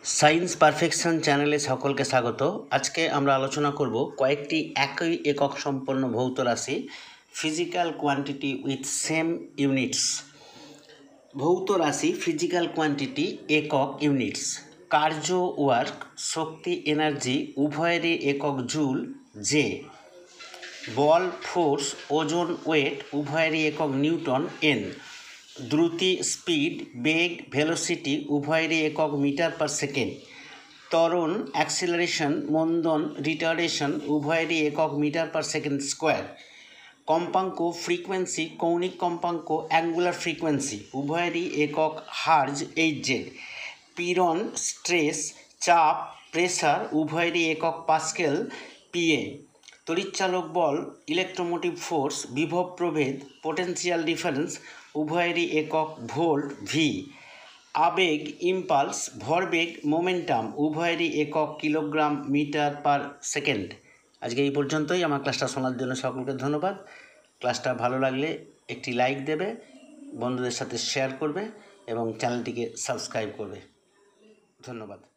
Science पारफेक्शन चैनले सकल के स्वागत। आज के आमरा आलोचना करब कयेकटी एकई एकक सम्पन्न भौत राशि physical quantity with same units. भौत राशि फिजिकल क्वांटिटी एकक यूनिट्स। कार्य वार्क शक्ति एनार्जी उभयेरই एकक जूल जे। बल फोर्स ओजन वेट उभयेरই एकक newton N. द्रुति speed bag velocity उभयेरই एकक मीटर पर सेकेंड। त्वरण एक्सिलारेशन मंदन रिटार्डेशन उभयेरই एकक मीटर पर सेकेंड स्क्वायर। कम्पांक फ्रिक्वेंसि कौणिक कम्पांक एंगुलर फ्रिक्वेंसि उभयेरই एकक हार्ज एच-जेड। पीड़न स्ट्रेस चाप प्रेसार उभयेरই एकक पास्केल पीए। तड़िৎचालक बल इलेक्ट्रोमोटिव फोर्स विभव प्रभेद पोटेंशियल डिफारेंस उभयेरই एकक भोल्ट भि। आवेग इम्पाल्स भरबेग मोमेंटाम उभयेरই एकक किलोग्राम मीटर पर सेकेंड। आज के पर्यन्तই আমার ক্লাসটা শোনার জন্য সকলকে ধন্যবাদ। ক্লাসটা ভালো লাগলে একটি লাইক দেবে, বন্ধুদের সাথে শেয়ার করবে এবং চ্যানেলটিকে সাবস্ক্রাইব করবে। ধন্যবাদ।